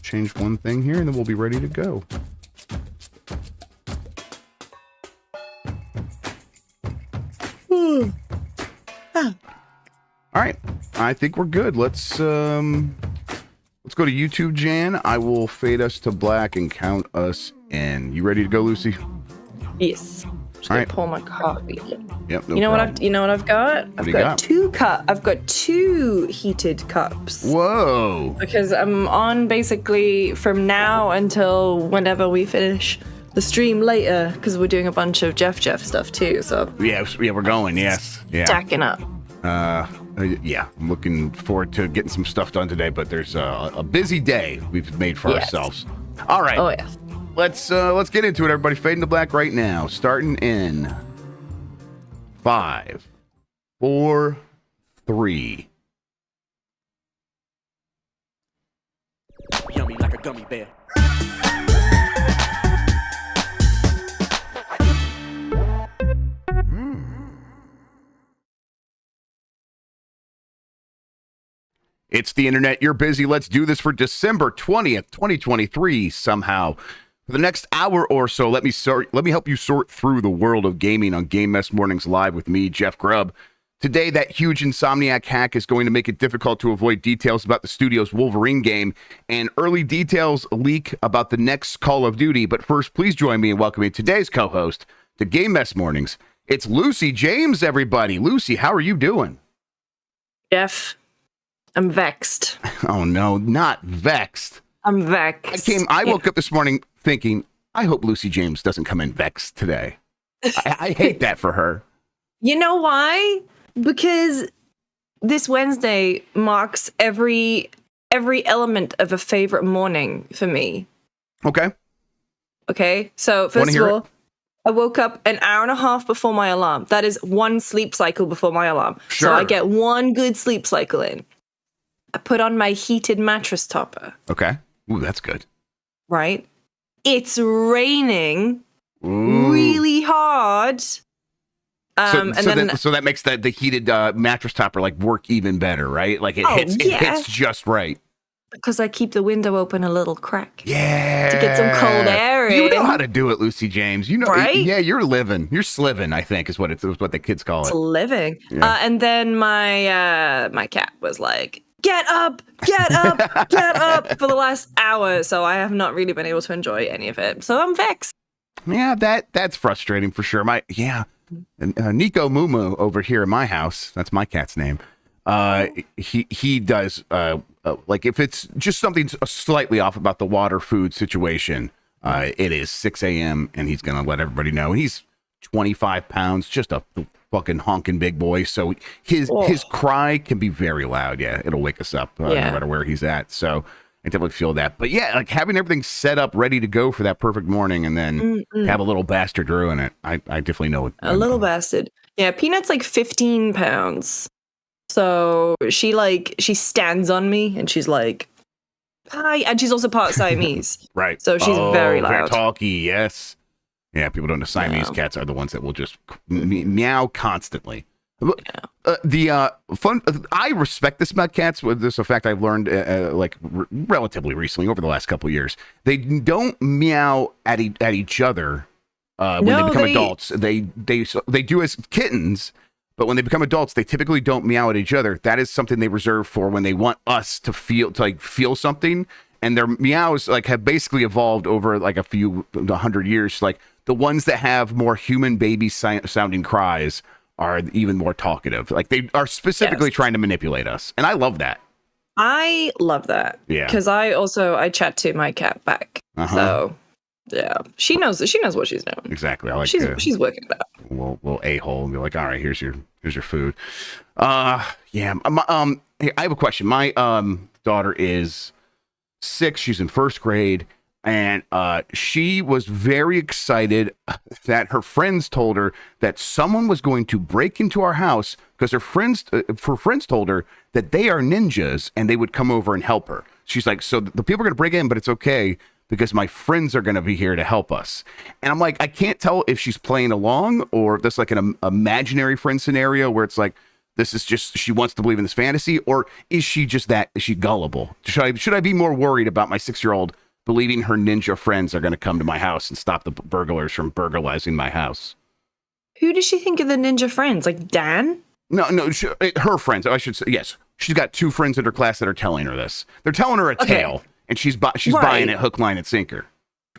change one thing here, and then we'll be ready to go. All right, I think we're good. Let's go to YouTube, Jan. I will fade us to black and count us in. You ready to go, Lucy? Yes. Just gonna pour my coffee. Yep. You know what I've got? I've got two heated cups. Whoa. Because I'm on basically from now until whenever we finish the stream later, because we're doing a bunch of Jeff stuff too. So yeah, we're going. Yes. Yeah. Stacking up. Yeah, I'm looking forward to getting some stuff done today, but there's a busy day we've made for ourselves. All right. Oh, yes. Let's get into it, everybody. Fading to black right now. Starting in 5, 4, 3. Yummy like a gummy bear. It's the internet. You're busy. Let's do this for December 20th, 2023 somehow. For the next hour or so, let me help you sort through the world of gaming on Game Mess Mornings Live with me, Jeff Grubb. Today, that huge Insomniac hack is going to make it difficult to avoid details about the studio's Wolverine game, and early details leak about the next Call of Duty. But first, please join me in welcoming today's co-host to Game Mess Mornings. It's Lucy James, everybody. Lucy, how are you doing? Jeff, I'm vexed. Oh, no, not vexed. I'm vexed. I woke up this morning thinking, I hope Lucy James doesn't come in vexed today. I hate that for her. You know why? Because this Wednesday marks every element of a favorite morning for me. Okay. So first of all, I woke up an hour and a half before my alarm. That is one sleep cycle before my alarm. Sure. So I get one good sleep cycle in. I put on my heated mattress topper. Okay. Ooh, that's good. Right? It's raining Ooh. really hard. So that makes the heated mattress topper like work even better, right? Like it hits just right. Because I keep the window open a little crack. Yeah. To get some cold air in. You know how to do it, Lucy James. You know, right? Yeah, you're living. You're sliving, I think, is what the kids call it. It's living. Yeah. And then my cat was like, get up for the last hour. So I have not really been able to enjoy any of it. So I'm vexed. Yeah, that's frustrating for sure. Nico Mumu over here in my house, that's my cat's name. He does like if it's just something slightly off about the water food situation, it is 6 a.m. and he's gonna let everybody know. He's 25 pounds, just a fucking honking big boy. So his cry can be very loud. Yeah, it'll wake us up no matter where he's at. So I definitely feel that. But yeah, like having everything set up, ready to go for that perfect morning, and then have a little bastard ruin it. I definitely know. A little bastard. Yeah, Peanut's like 15 pounds. So she stands on me and she's like, hi. And she's also part Siamese. Right. So she's very loud. Very talky, yes. Yeah, people don't know Siamese cats are the ones that will just meow constantly. Yeah. I respect this about cats. With this, a fact I've learned relatively recently over the last couple of years. They don't meow at each other when they become adults. They do as kittens, but when they become adults, they typically don't meow at each other. That is something they reserve for when they want us to feel something. And their meows have basically evolved over like a few 100 years. Like the ones that have more human baby sounding cries are even more talkative. Like they are specifically trying to manipulate us. And I love that. I love that. Yeah. Because I chat to my cat back. So yeah. She knows what she's doing. Exactly. She's working it out. We'll a-hole and be like, all right, here's your food. I have a question. My daughter is 6. She's in 1st grade. And she was very excited that her friends told her that someone was going to break into our house because her friends told her that they are ninjas and they would come over and help her. She's like, so the people are going to break in, but it's okay because my friends are going to be here to help us. And I'm like, I can't tell if she's playing along or if that's like an imaginary friend scenario where it's like, this is just she wants to believe in this fantasy, or is she just that? Is she gullible? Should I be more worried about my 6-year-old believing her ninja friends are going to come to my house and stop the burglars from burglarizing my house? Who does she think of the ninja friends? Like Dan? No, her friends. I should say yes. She's got 2 friends in her class that are telling her this. They're telling her a tale, and she's buying it hook, line, and sinker.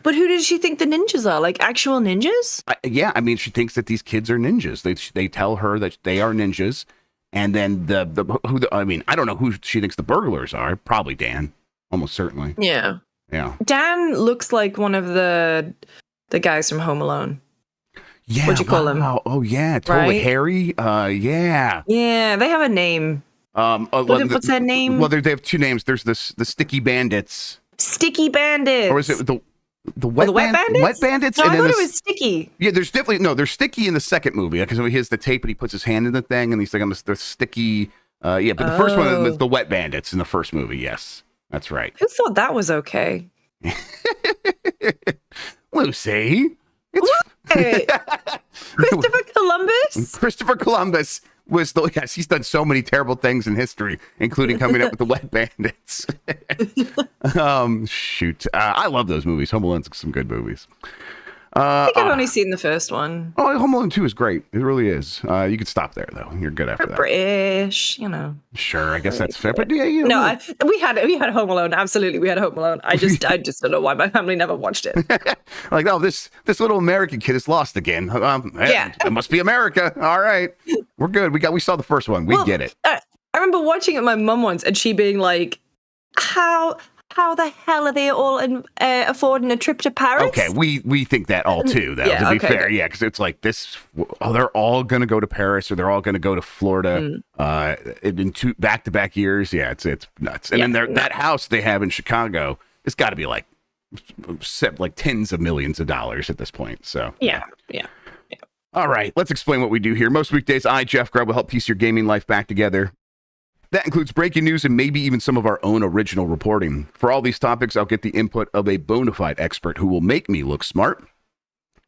But who does she think the ninjas are? Like actual ninjas? Yeah, I mean, she thinks that these kids are ninjas. They tell her that they are ninjas, and then I don't know who she thinks the burglars are. Probably Dan, almost certainly. Yeah. Yeah. Dan looks like one of the guys from Home Alone. Yeah. What'd you call him? Oh yeah, totally right? Harry. Yeah. Yeah, they have a name. What's that name? Well, they have 2 names. There's the Sticky Bandits. Sticky Bandits. Or is it the Wet Bandits? Wet Bandits? No, and I then thought it was Sticky. Yeah, there's Sticky in the second movie because he has the tape and he puts his hand in the thing and he's like, the Sticky. But the first one was the Wet Bandits in the first movie. Yes, that's right. Who thought that was okay? Lucy. What? Christopher Columbus was he's done so many terrible things in history, including coming up with the Wet Bandits. Shoot. I love those movies. Home Alone's some good movies. I think I've only seen the first one. Oh, Home Alone 2 is great. It really is. You could stop there, though. You're good after We're that. Sure, I guess that's fair. But yeah, no, we had Home Alone. Absolutely, we had Home Alone. I just don't know why my family never watched it. Like, oh, this little American kid is lost again. It must be America. All right, we're good. We saw the first one. We get it. I remember watching it with my mum once, and she being like, How the hell are they all affording a trip to Paris? Okay, we think that all too, though, to be fair. Yeah, because it's like this, they're all going to go to Paris or they're all going to go to Florida in 2 back-to-back years. Yeah, it's nuts. And then that house they have in Chicago, it's got to be like tens of millions of dollars at this point. So Yeah. All right, let's explain what we do here. Most weekdays, I, Jeff Grubb, will help piece your gaming life back together. That includes breaking news and maybe even some of our own original reporting. For all these topics, I'll get the input of a bona fide expert who will make me look smart.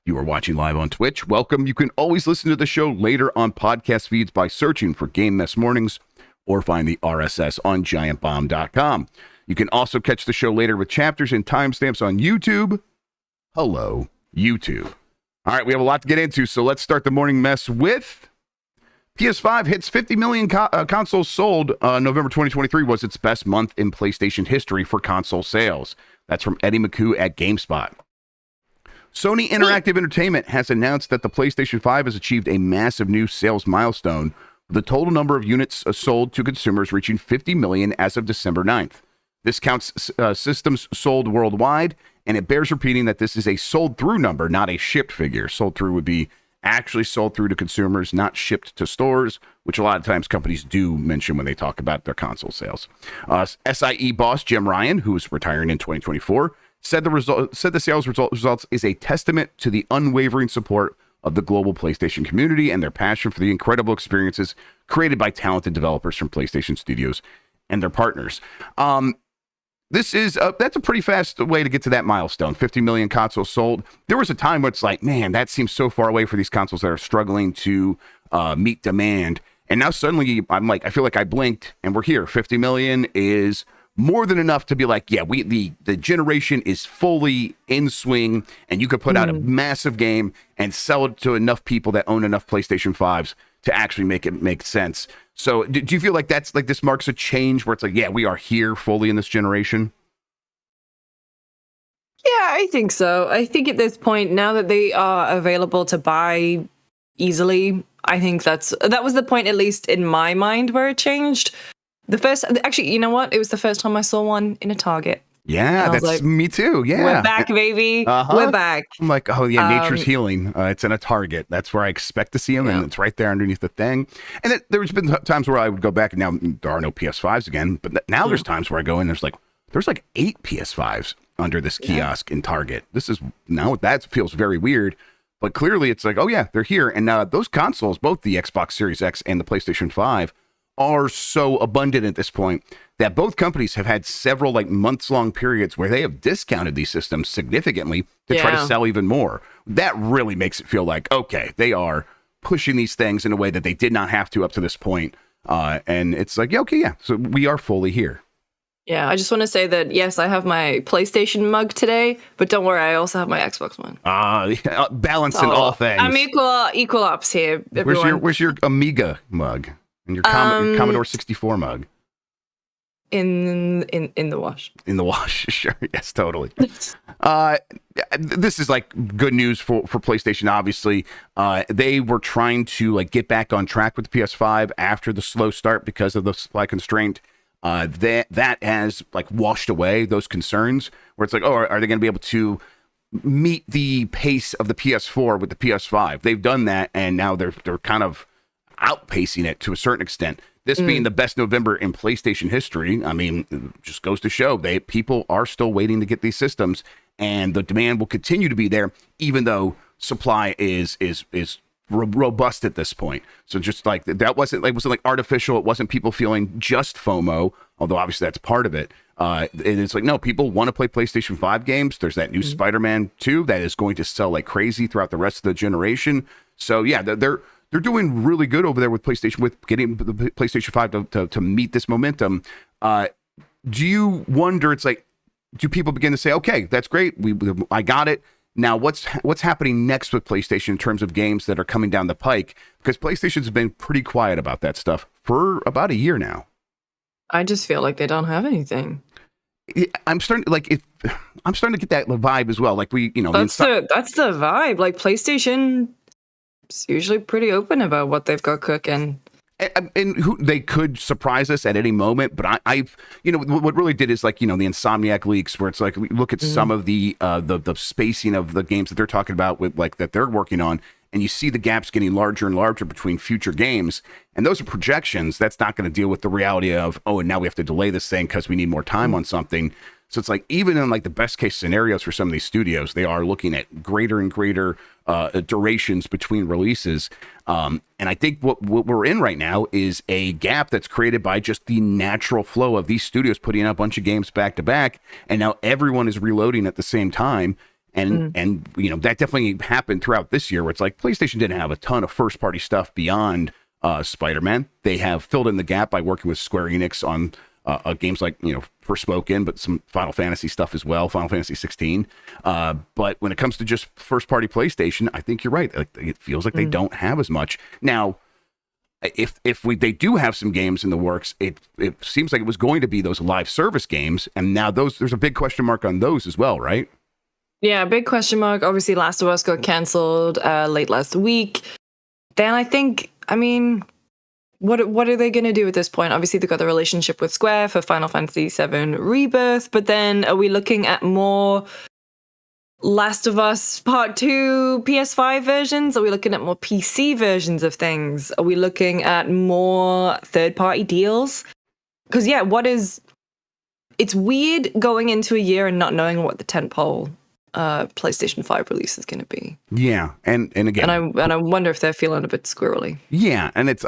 You are watching live on Twitch. Welcome. You can always listen to the show later on podcast feeds by searching for Game Mess Mornings or find the RSS on giantbomb.com. You can also catch the show later with chapters and timestamps on YouTube. Hello, YouTube. All right, we have a lot to get into, so let's start the morning mess with... PS5 hits 50 million consoles sold. November 2023 was its best month in PlayStation history for console sales. That's from Eddie McHugh at GameSpot. Sony Interactive Entertainment has announced that the PlayStation 5 has achieved a massive new sales milestone, with the total number of units sold to consumers reaching 50 million as of December 9th. This counts systems sold worldwide, and it bears repeating that this is a sold-through number, not a shipped figure. Sold-through would be actually sold through to consumers, not shipped to stores, which a lot of times companies do mention when they talk about their console sales. SIE boss Jim Ryan, who is retiring in 2024, said the sales results is a testament to the unwavering support of the global PlayStation community and their passion for the incredible experiences created by talented developers from PlayStation Studios and their partners. That's a pretty fast way to get to that milestone. 50 million consoles sold. There was a time where it's like, man, that seems so far away for these consoles that are struggling to meet demand. And now suddenly I'm like, I feel like I blinked and we're here. 50 million is more than enough to be like, yeah, the generation is fully in swing and you could put out a massive game and sell it to enough people that own enough PlayStation 5s to actually make it make sense. So do you feel like that's like this marks a change where it's like, yeah, we are here fully in this generation? Yeah, I think so. I think at this point, now that they are available to buy easily, I think that was the point, at least in my mind, where it changed. Actually, you know what? It was the first time I saw one in a Target. Yeah, that's like, me too. Yeah. We're back, baby. We're back. I'm like, oh yeah, nature's healing. It's in a Target. That's where I expect to see them, and it's right there underneath the thing. And then there's been times where I would go back, and now there are no PS5s again. But now there's times where I go in, there's like 8 PS5s under this kiosk in Target. That feels very weird. But clearly it's like, oh yeah, they're here. And those consoles, both the Xbox Series X and the PlayStation 5, are so abundant at this point that both companies have had several months-long periods where they have discounted these systems significantly to try to sell even more. That really makes it feel like, okay, they are pushing these things in a way that they did not have to up to this point. And it's like, yeah, okay, yeah. So we are fully here. Yeah, I just want to say that, yes, I have my PlayStation mug today, but don't worry, I also have my Xbox one. Balancing all things. I'm equal ops here, everyone. Where's your Amiga mug and your Commodore 64 mug? In the wash. In the wash, sure. Yes, totally. This is like good news for PlayStation. Obviously, they were trying to like get back on track with the PS5 after the slow start because of the supply constraint. That has like washed away those concerns where it's like, oh, are they going to be able to meet the pace of the PS4 with the PS5? They've done that, and now they're kind of outpacing it to a certain extent. This being the best November in PlayStation history, I mean, it just goes to show people are still waiting to get these systems, and the demand will continue to be there, even though supply is robust at this point. So just like that wasn't like artificial. It wasn't people feeling just FOMO, although obviously that's part of it. And it's like, no, people want to play PlayStation 5 games. There's that new Spider-Man 2 that is going to sell like crazy throughout the rest of the generation. So yeah, they're doing really good over there with PlayStation, with getting the PlayStation 5 to meet this momentum. Do you wonder, it's like, do people begin to say, okay, that's great, I got it. Now, what's happening next with PlayStation in terms of games that are coming down the pike? Because PlayStation's been pretty quiet about that stuff for about a year now. I just feel like they don't have anything. I'm starting to get that vibe as well. Like that's the vibe. Like PlayStation is usually pretty open about what they've got cooking. And they could surprise us at any moment, but I've what really did is like the Insomniac leaks, where it's like look at some of the spacing of the games that they're talking about with like that they're working on, and you see the gaps getting larger and larger between future games, and those are projections. That's not going to deal with the reality of, oh, and now we have to delay this thing because we need more time on something. So it's like, even in like the best case scenarios for some of these studios, they are looking at greater and greater durations between releases. And I think what we're in right now is a gap that's created by just the natural flow of these studios putting out a bunch of games back to back. And now everyone is reloading at the same time. And that definitely happened throughout this year, where it's like PlayStation didn't have a ton of first party stuff beyond Spider-Man. They have filled in the gap by working with Square Enix on games like Forspoken, but some Final Fantasy stuff as well, Final Fantasy 16. But when it comes to just first party PlayStation, I think you're right. Like, it feels like they don't have as much. Now, if they do have some games in the works, it seems like it was going to be those live service games, and now there's a big question mark on those as well, right? Yeah, big question mark. Obviously, Last of Us got canceled late last week. Then I think, what are they going to do at this point? Obviously, they've got the relationship with Square for Final Fantasy VII Rebirth, but then are we looking at more Last of Us Part 2 PS5 versions? Are we looking at more PC versions of things? Are we looking at more third-party deals? Because, yeah, it's weird going into a year and not knowing what the tentpole PlayStation 5 release is going to be. Yeah, and again, and I wonder if they're feeling a bit squirrely. Yeah, and it's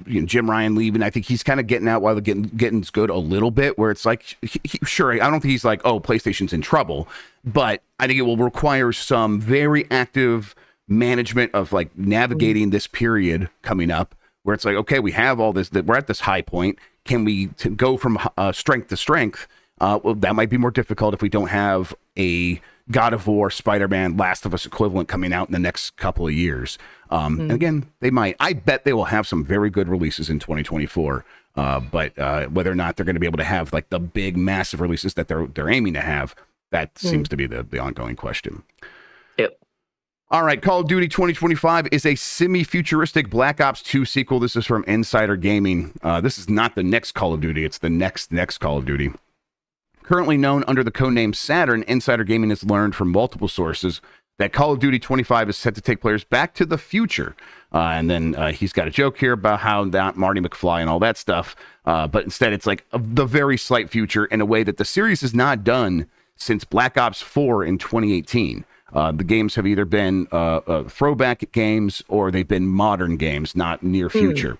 Jim Ryan leaving, I think he's kind of getting out while the getting's good a little bit, where it's like, sure, I don't think he's like, oh, PlayStation's in trouble, but I think it will require some very active management of like navigating this period coming up, where it's like, okay, we have all this, that we're at this high point. Can we go from strength to strength? Well, that might be more difficult if we don't have a God of War, Spider-Man, Last of Us equivalent coming out in the next couple of years. And again, they might. I bet they will have some very good releases in 2024. But whether or not they're going to be able to have like the big, massive releases that they're aiming to have, that seems to be the ongoing question. Yep. All right, Call of Duty 2025 is a semi-futuristic Black Ops 2 sequel. This is from Insider Gaming. This is not the next Call of Duty. It's the next Call of Duty. Currently known under the codename Saturn, Insider Gaming has learned from multiple sources that Call of Duty 25 is set to take players back to the future. And then he's got a joke here about how not Marty McFly and all that stuff. But instead, it's like the very slight future in a way that the series has not done since Black Ops 4 in 2018. The games have either been throwback games or they've been modern games, not near future.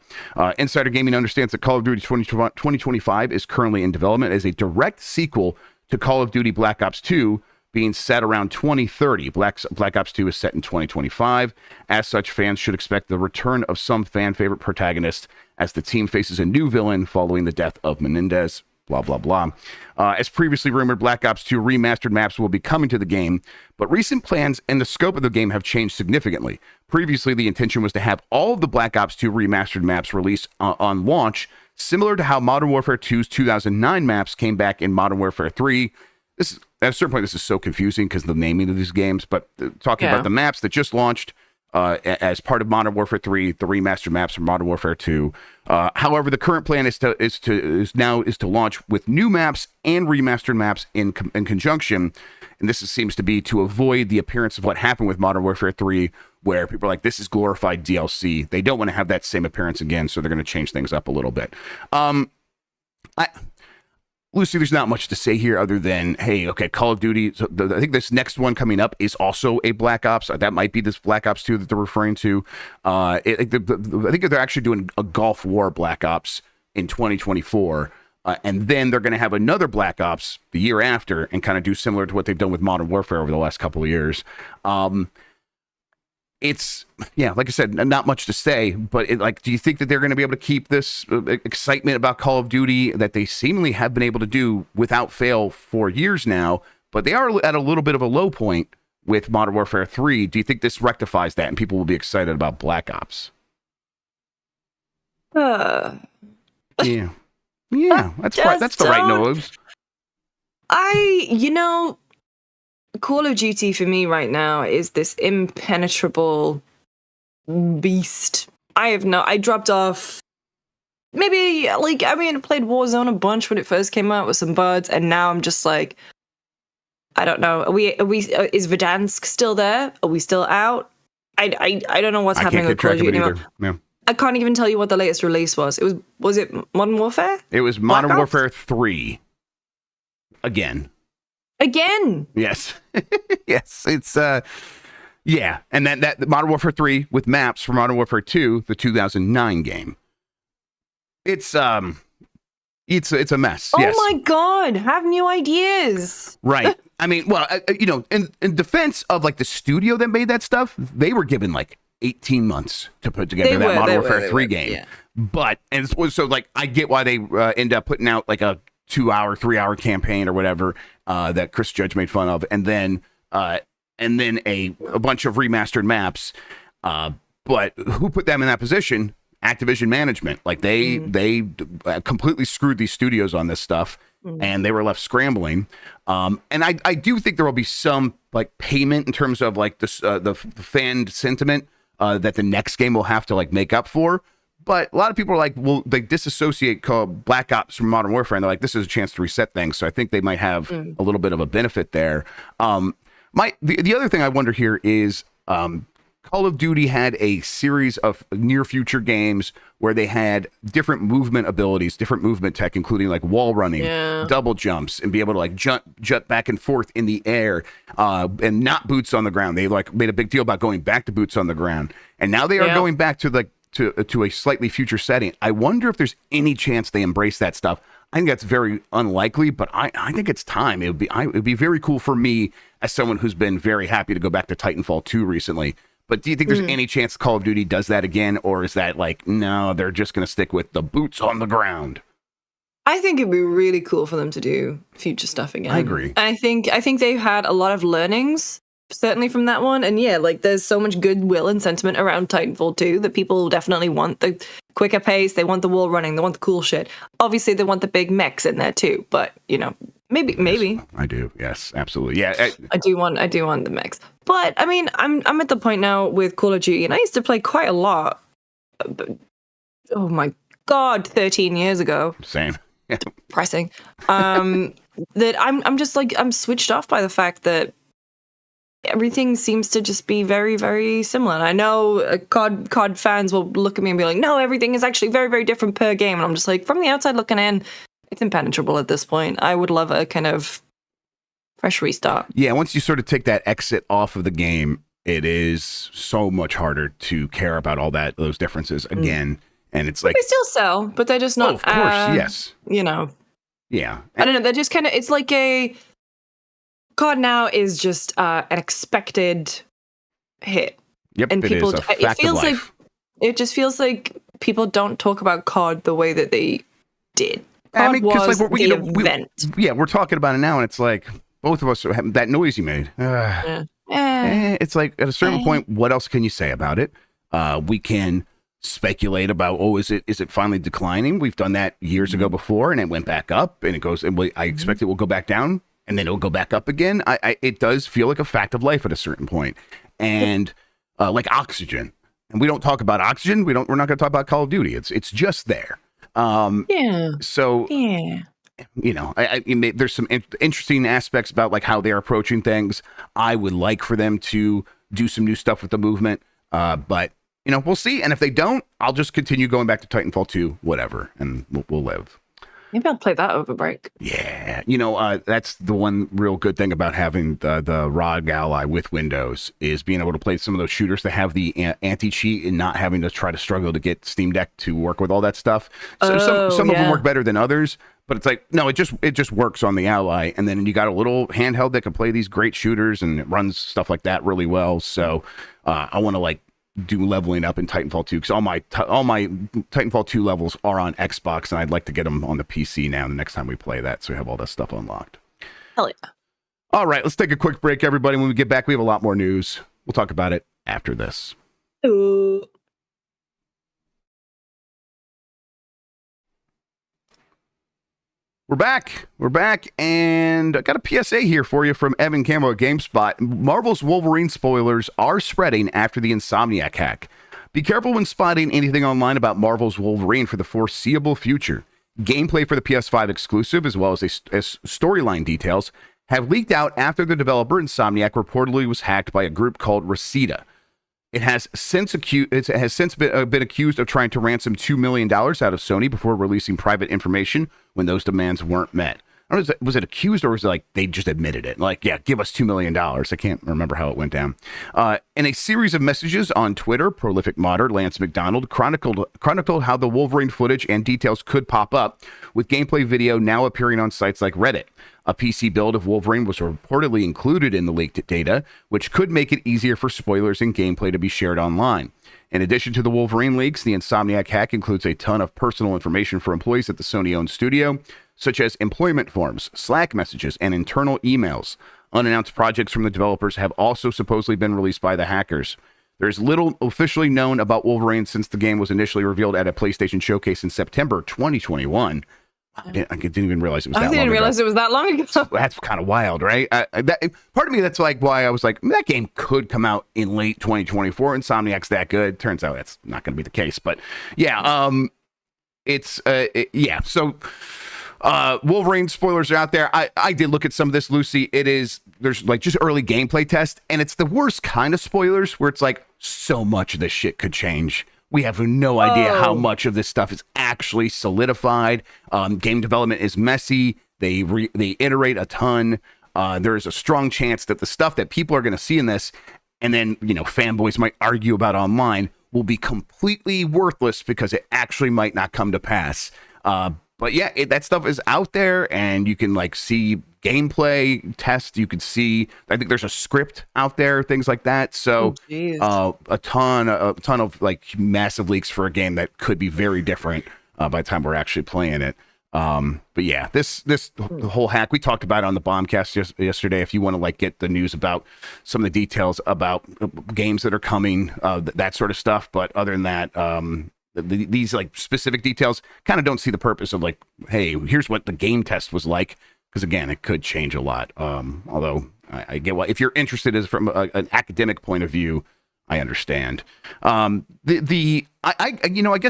Insider Gaming understands that Call of Duty 2025 is currently in development as a direct sequel to Call of Duty Black Ops 2, being set around 2030. Black Ops 2 is set in 2025. As such, fans should expect the return of some fan favorite protagonists as the team faces a new villain following the death of Menendez. Blah, blah, blah. As previously rumored, Black Ops 2 remastered maps will be coming to the game, but recent plans and the scope of the game have changed significantly. Previously, the intention was to have all of the Black Ops 2 remastered maps released on launch, similar to how Modern Warfare 2's 2009 maps came back in Modern Warfare 3. At a certain point, this is so confusing because of the naming of these games, but talking about the maps that just launched as part of Modern Warfare 3, the remastered maps from Modern Warfare 2. However, the current plan is to launch with new maps and remastered maps in conjunction, and this seems to be to avoid the appearance of what happened with Modern Warfare 3, where people are like, this is glorified DLC. They don't want to have that same appearance again, so they're going to change things up a little bit. Lucy, there's not much to say here other than, hey, okay, Call of Duty. So I think this next one coming up is also a Black Ops. That might be this Black Ops 2 that they're referring to. I think they're actually doing a Gulf War Black Ops in 2024. And then they're going to have another Black Ops the year after and kind of do similar to what they've done with Modern Warfare over the last couple of years. It's, like I said, not much to say, but do you think that they're going to be able to keep this excitement about Call of Duty that they seemingly have been able to do without fail for years now, but they are at a little bit of a low point with Modern Warfare 3. Do you think this rectifies that and people will be excited about Black Ops? Yeah, that's the right nose. Call of Duty for me right now is this impenetrable beast. I dropped off. Maybe I played Warzone a bunch when it first came out with some buds, and now I'm just like, I don't know. Is Verdansk still there? Are we still out? I don't know what's happening with Call of Duty anymore. Yeah. I can't even tell you what the latest release was. Was it Modern Warfare? It was Modern Warfare 3. Again. Yes. Yes. It's and that Modern Warfare 3 with maps for Modern Warfare 2, the 2009 game. It's a mess. Oh yes. my God, have new ideas. Right. I mean, well, in defense of the studio that made that stuff, they were given 18 months to put together that Modern Warfare 3 game. Yeah. But so I get why they end up putting out a 2-hour, 3-hour campaign or whatever that Chris Judge made fun of, and then a bunch of remastered maps. But who put them in that position? Activision management. They completely screwed these studios on this stuff, and they were left scrambling. And I do think there will be some payment in terms of the fan sentiment that the next game will have to make up for. But a lot of people are they disassociate Black Ops from Modern Warfare, and they're this is a chance to reset things. So I think they might have a little bit of a benefit there. The other thing I wonder here is Call of Duty had a series of near future games where they had different movement abilities, different movement tech, including wall running, double jumps, and be able to jump back and forth in the air, and not boots on the ground. They made a big deal about going back to boots on the ground, and now they are going back to to a slightly future setting. I wonder if there's any chance they embrace that stuff. I think that's very unlikely, but I think it's time. It would be very cool for me as someone who's been very happy to go back to Titanfall 2 recently. But do you think there's any chance Call of Duty does that again, or is that no, they're just going to stick with the boots on the ground? I think it'd be really cool for them to do future stuff again. I agree. I think they've had a lot of learnings, certainly from that one. And there's so much goodwill and sentiment around Titanfall 2 that people definitely want the quicker pace. They want the wall running. They want the cool shit. Obviously, they want the big mechs in there too. But maybe. Yes, I do. Yes, absolutely. Yeah, I do want the mechs. But I mean, I'm at the point now with Call of Duty, and I used to play quite a lot. Oh my God, 13 years ago. Same. Yeah. Depressing. That I'm just I'm switched off by the fact that everything seems to just be very, very similar. And I know COD fans will look at me and be like, no, everything is actually very, very different per game. And I'm just from the outside looking in, it's impenetrable at this point. I would love a kind of fresh restart. Yeah, once you sort of take that exit off of the game, it is so much harder to care about all those differences again. And it's they still sell, but they're just not. Oh, of course, yes. Yeah. I don't know. They're just kind of. It's like a COD now is just an expected hit. Yep, And it people, is a fact it feels of like life. it just feels like people don't talk about COD the way that they did. COD I mean, because was like the event. we're talking about it now, and it's like both of us are having that noise you made. It's like at a certain point, what else can you say about it? We can speculate about, is it finally declining? We've done that years ago before, and it went back up, and it goes, and I expect it will go back down, and then it'll go back up again. It does feel like a fact of life at a certain point, and like oxygen. And we don't talk about oxygen. We're not going to talk about Call of Duty. It's just there. So you know, there's some interesting aspects about like how they're approaching things. I would like for them to do some new stuff with the movement, but you know, we'll see. And if they don't, I'll just continue going back to Titanfall 2, whatever, and we'll live. Maybe I'll play that over break. Yeah, you know, that's the one real good thing about having the ROG Ally with Windows is being able to play some of those shooters that have the anti-cheat and not having to try to struggle to get Steam Deck to work with all that stuff. So some of them work better than others, but it's like, no, it just works on the Ally. And then you got a little handheld that can play these great shooters and it runs stuff like that really well. So I want to like do leveling up in Titanfall 2 because all my Titanfall 2 levels are on Xbox, and I'd like to get them on the PC now the next time we play that, so we have all that stuff unlocked. Hell yeah. All right, let's take a quick break, everybody. When we get back, we have a lot more news. We'll talk about it after this. Ooh. We're back, and I got a PSA here for you from Evan Camo at GameSpot. Marvel's Wolverine spoilers are spreading after the Insomniac hack. Be careful when spotting anything online about Marvel's Wolverine for the foreseeable future. Gameplay for the PS5 exclusive, as well as storyline details, have leaked out after the developer Insomniac reportedly was hacked by a group called Reseda. It has since been accused of trying to ransom $2 million out of Sony before releasing private information when those demands weren't met. I don't know, was it accused or was it like they just admitted it? Like, yeah, give us $2 million. I can't remember how it went down. In a series of messages on Twitter, prolific modder Lance McDonald chronicled how the Wolverine footage and details could pop up, with gameplay video now appearing on sites like Reddit. A PC build of Wolverine was reportedly included in the leaked data, which could make it easier for spoilers and gameplay to be shared online. In addition to the Wolverine leaks, the Insomniac hack includes a ton of personal information for employees at the Sony-owned studio, such as employment forms, Slack messages, and internal emails. Unannounced projects from the developers have also supposedly been released by the hackers. There's little officially known about Wolverine since the game was initially revealed at a PlayStation showcase in September 2021. I didn't even realize it was that long ago. I didn't realize it was that long ago. That's kind of wild, right? Part of me, that's like why I was like, that game could come out in late 2024. Insomniac's that good. Turns out that's not going to be the case. But yeah, So Wolverine spoilers are out there. I did look at some of this, Lucy. There's like just early gameplay test, and it's the worst kind of spoilers where it's like so much of this shit could change. We have no idea how much of this stuff is actually solidified. Game development is messy. They iterate a ton. There is a strong chance that the stuff that people are going to see in this, and then fanboys might argue about online, will be completely worthless because it actually might not come to pass. But yeah, that stuff is out there, and you can like see gameplay test. You could see, I think there's a script out there, things like that. So a ton of like massive leaks for a game that could be very different by the time we're actually playing it. But yeah, the whole hack, we talked about it on the Bombcast yesterday. If you want to like get the news about some of the details about games that are coming, that sort of stuff. But other than that, these like specific details kind of don't see the purpose of like, hey, here's what the game test was like, because again, it could change a lot. Although I get why, if you're interested as from an academic point of view, I understand. I guess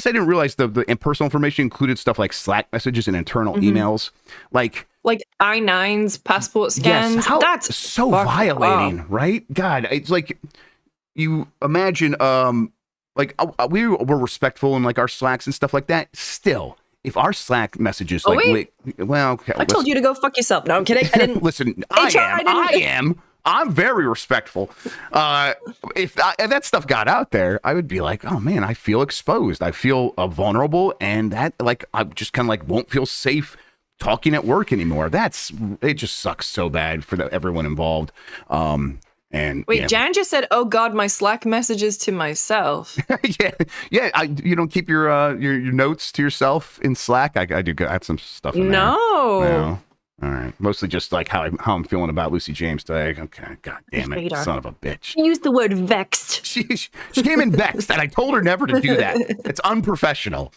I didn't realize the personal information included stuff like Slack messages and internal emails, like I-9s, passport scans. Yes, that's so violating, right? God, it's like you imagine. We were respectful in like our Slacks and stuff like that. Still, if our Slack messages okay, I told you to go fuck yourself. No, I'm kidding. I didn't. Listen, I'm very respectful. If that stuff got out there, I would be like, oh man, I feel exposed. I feel vulnerable, and that like I just kind of like won't feel safe talking at work anymore. It just sucks so bad for everyone involved. And wait, Jan just said, "Oh God, my Slack messages to myself." yeah. You don't keep your notes to yourself in Slack. I do add some stuff in there. No. All right. Mostly just like how I'm feeling about Lucy James today. Okay. God damn it, son of a bitch. She used the word vexed. She came in vexed, and I told her never to do that. It's unprofessional.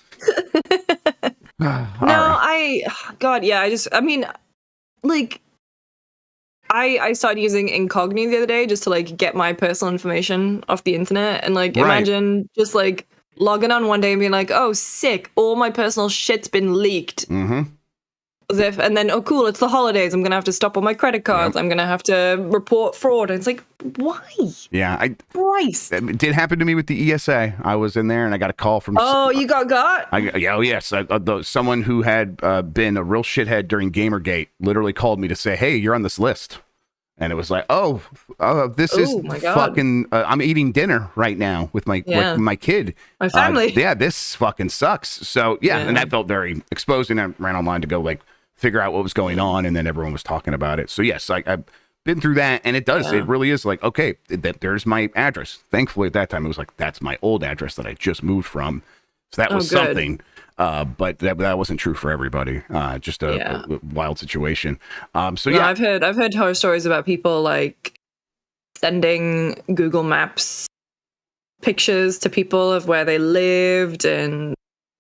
I started using Incognito the other day just to like get my personal information off the internet, and like imagine just like logging on one day and being like, oh sick, all my personal shit's been leaked. And then, oh cool, it's the holidays, I'm gonna have to stop all my credit cards. I'm gonna have to report fraud. And it's like, why? Yeah, Christ. It did happen to me with the ESA. I was in there and I got a call from you got yes, someone who had been a real shithead during Gamergate literally called me to say, hey, you're on this list. And it was like, this is fucking I'm eating dinner right now with my kid, my family. This fucking sucks. So and that felt very exposing. I ran online to go like figure out what was going on, and then everyone was talking about it. So yes, I've been through that, and it really is like, okay, there's my address. Thankfully at that time it was like, that's my old address that I just moved from, so that was something. But that wasn't true for everybody. Just a wild situation. I've heard horror stories about people like sending Google Maps pictures to people of where they lived, and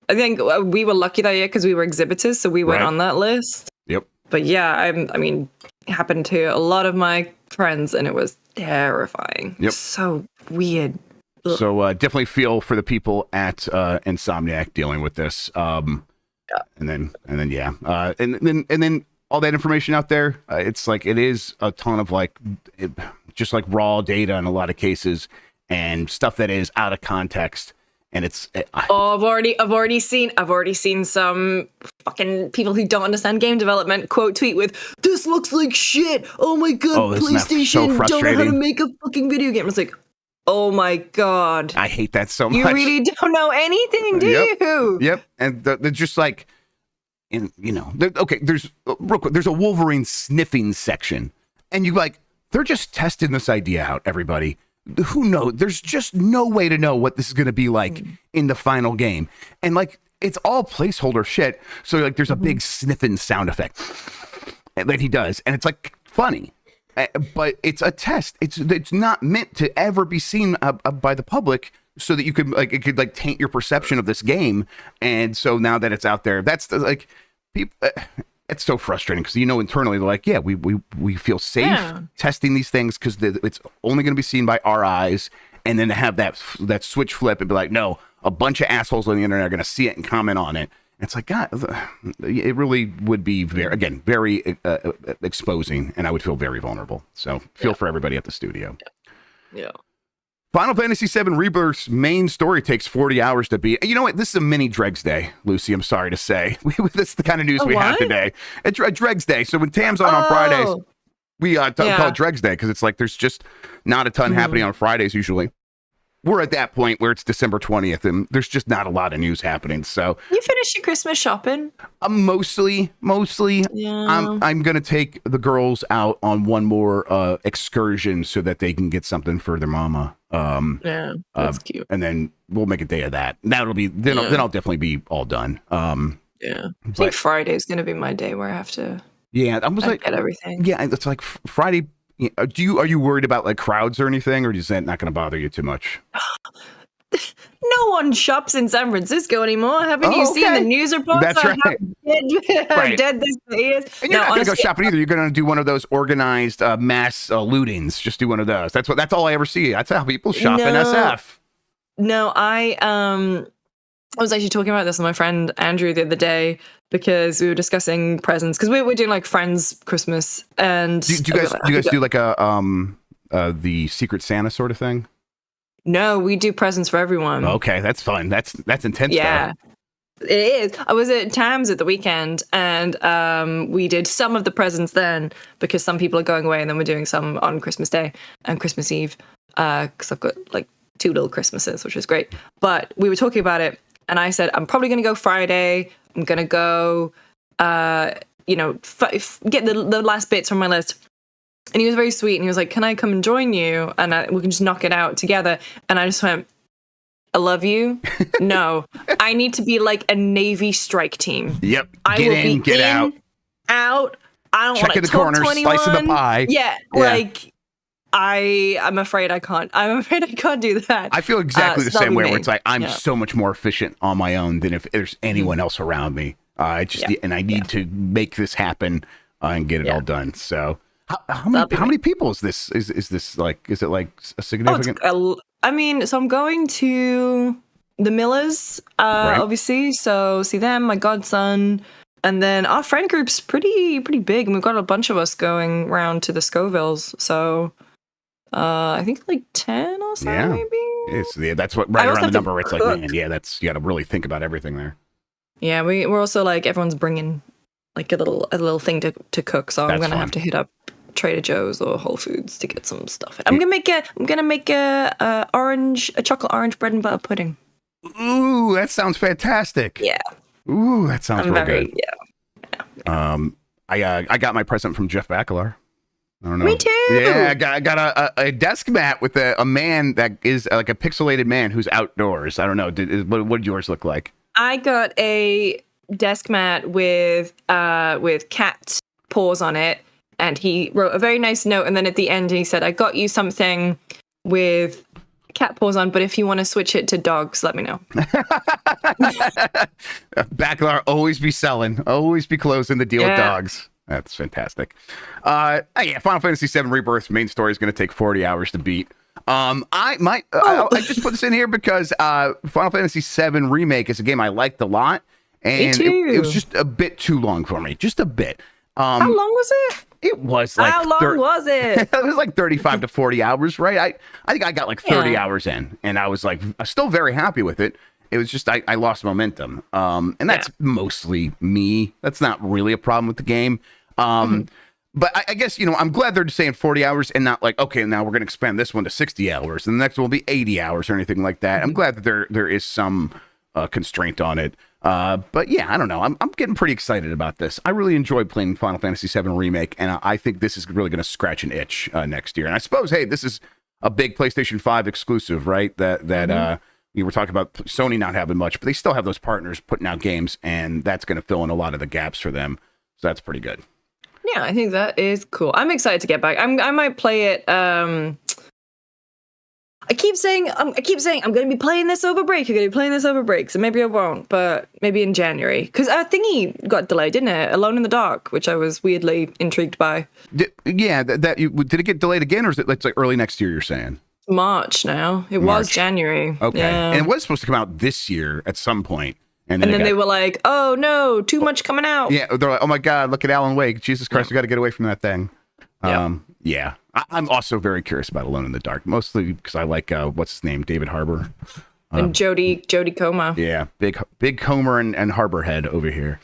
I think we were lucky that year because we were exhibitors, so we weren't on that list. Yep. But it happened to a lot of my friends, and it was terrifying. Yep. So weird. Ugh. So definitely feel for the people at Insomniac dealing with this. And then all that information out there. It's like, it is a ton of just like raw data in a lot of cases, and stuff that is out of context. And I've already seen some fucking people who don't understand game development quote tweet with, "This looks like shit. Oh my god, PlayStation don't know how to make a fucking video game." It's like, oh my god, I hate that so much. You really don't know anything, do you? Yep. And they're just like, there's real quick, there's a Wolverine sniffing section, and they're just testing this idea out, everybody. Who knows? There's just no way to know what this is going to be like in the final game. And it's all placeholder shit. So there's a big sniffing sound effect that he does. And it's funny, but it's a test. It's not meant to ever be seen by the public, so that you could it could taint your perception of this game. And so now that it's out there, that's people. It's so frustrating because internally they're like, we feel safe testing these things because it's only going to be seen by our eyes, and then to have that switch flip and be like, no, a bunch of assholes on the internet are going to see it and comment on it. And it's like, God, it really would be very exposing, and I would feel very vulnerable. So feel for everybody at the studio. Yeah. Final Fantasy VII Rebirth's main story takes 40 hours to beat. You know what? This is a mini Dregs Day, Lucy. I'm sorry to say. This is the kind of news we have today. It's Dregs Day. So when Tam's on Fridays, we call it Dregs Day because it's there's just not a ton happening on Fridays usually. We're at that point where it's December 20th and there's just not a lot of news happening. So you finished your Christmas shopping? Mostly. Yeah. I'm going to take the girls out on one more excursion so that they can get something for their mama. That's cute. And then we'll make a day of that. That'll be then I'll definitely be all done. I think Friday is going to be my day where I have to get everything. Yeah, it's Friday. Are you worried about crowds or anything, or is that not going to bother you too much? No one shops in San Francisco anymore. Haven't you seen the news reports? That's right. How dead this is. And you're not going to go shopping either. You're going to do one of those organized mass lootings. Just do one of those. That's all I ever see. That's how people shop in SF. No, I was actually talking about this with my friend Andrew the other day because we were discussing presents because we're doing Friends Christmas. And do you guys do the Secret Santa sort of thing? No, we do presents for everyone. Okay, that's fun. That's intense. Yeah, it is. I was at Tam's at the weekend, and we did some of the presents then because some people are going away, and then we're doing some on Christmas Day and Christmas Eve because I've got 2 little Christmases, which is great. But we were talking about it, and I said I'm probably going to go Friday. I'm going to go get the last bits from my list. And he was very sweet, and he was like, "Can I come and join you? And we can just knock it out together." And I just went, "I love you. No, I need to be like a Navy strike team. Yep. I Get will in, be get out. I don't want check to in the talk corner, to anyone. slice of the pie. Yeah, like I'm afraid I can't. I'm afraid I can't do that. I feel exactly the same way. Where it's like I'm Yeah. so much more efficient on my own than if there's anyone else around me. I need to make this happen and get it all done. So how many people is this? Is this like? Is it like a significant? So I'm going to the Millers, obviously. So see them, my godson. And then our friend group's pretty big, and we've got a bunch of us going round to the Scovilles. So I think like 10 or so, maybe. That's what right around the number. It's like, man, you got to really think about everything there. Yeah, we're also like everyone's bringing like a little thing to cook. So I'm gonna have to hit up Trader Joe's or Whole Foods to get some stuff. I'm gonna make a chocolate orange bread and butter pudding. Ooh, that sounds fantastic. Yeah. Ooh, that sounds real good. Yeah. I got my present from Jeff Bakalar. I don't know. Me too. Yeah, I got a desk mat with a man that is like a pixelated man who's outdoors. I don't know. What did yours look like? I got a desk mat with cat paws on it, and he wrote a very nice note. And then at the end, he said, "I got you something with cat paws on, but if you want to switch it to dogs, let me know." Bakalar always be selling, always be closing the deal with dogs. That's fantastic. Final Fantasy VII Rebirth main story is going to take 40 hours to beat. I just put this in here because Final Fantasy VII Remake is a game I liked a lot, and it was just a bit too long for me, just a bit. How long was it? It was like how long was it? It was like 35 to 40 hours, right? I think I got like 30 hours in, and I was like still very happy with it. It was just I lost momentum, and that's mostly me. That's not really a problem with the game. But I guess, I'm glad they're saying 40 hours and not like, okay, now we're going to expand this one to 60 hours and the next one will be 80 hours or anything like that. I'm glad that there is some constraint on it. But yeah, I don't know. I'm getting pretty excited about this. I really enjoyed playing Final Fantasy VII Remake, and I think this is really going to scratch an itch next year. And I suppose, hey, this is a big PlayStation 5 exclusive, right? That you were talking about Sony not having much, but they still have those partners putting out games, and that's going to fill in a lot of the gaps for them. So that's pretty good. Yeah, I think that is cool. I'm excited to get back. I might play it. I keep saying I'm going to be playing this over break. You're going to be playing this over break, so maybe I won't, but maybe in January. Because Thingy got delayed, didn't it? Alone in the Dark, which I was weirdly intrigued by. Did it get delayed again, or is it like early next year? You're saying March now. It was January. Okay, yeah. And it was supposed to come out this year at some point. And then they were like, "Oh no, too much coming out." Yeah, they're like, "Oh my God, look at Alan Wake! Jesus Christ, we got to get away from that thing." Yeah. I'm also very curious about Alone in the Dark, mostly because I like what's his name, David Harbour, and Jodie Comer. Yeah, big Comer and Harbour head over here.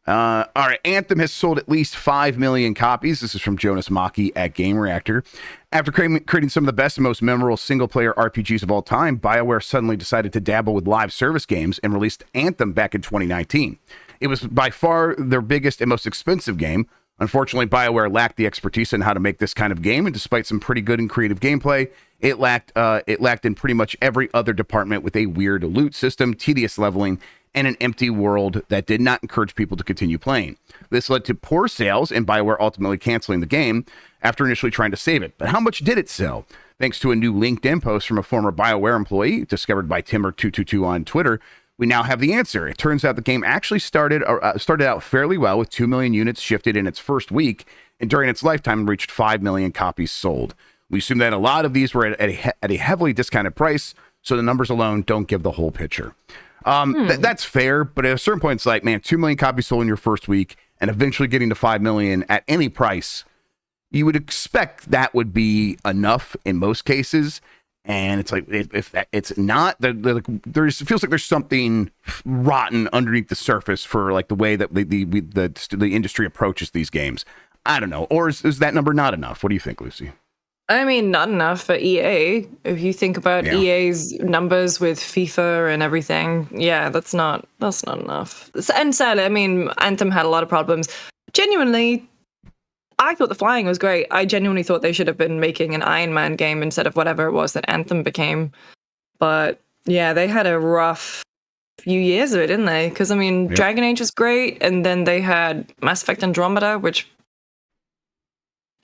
All right, Anthem has sold at least 5 million copies. This is from Jonas Maki at Game Reactor. After creating some of the best and most memorable single-player RPGs of all time, BioWare suddenly decided to dabble with live service games and released Anthem back in 2019. It was by far their biggest and most expensive game. Unfortunately, BioWare lacked the expertise in how to make this kind of game, and despite some pretty good and creative gameplay, it lacked in pretty much every other department, with a weird loot system, tedious leveling, and an empty world that did not encourage people to continue playing. This led to poor sales, and BioWare ultimately canceling the game after initially trying to save it. But how much did it sell? Thanks to a new LinkedIn post from a former BioWare employee, discovered by Timmer222 on Twitter, we now have the answer. It turns out the game actually started out fairly well, with 2 million units shifted in its first week, and during its lifetime reached 5 million copies sold. We assume that a lot of these were at a heavily discounted price, so the numbers alone don't give the whole picture. That's fair, but at a certain point, it's like, man, 2 million copies sold in your first week, and eventually getting to 5 million at any price, you would expect that would be enough in most cases. And it's like, if it's not, it feels like there's something rotten underneath the surface for like the way that the industry approaches these games. I don't know. Or is that number not enough? What do you think, Lucy? I mean, not enough for EA. If you think about EA's numbers with FIFA and everything, that's not enough. And sadly, I mean, Anthem had a lot of problems. genuinely, I thought the flying was great. I genuinely thought they should have been making an Iron Man game instead of whatever it was that Anthem became. But yeah, they had a rough few years of it, didn't they? Because I mean, Yep. Dragon Age was great, and then they had Mass Effect Andromeda,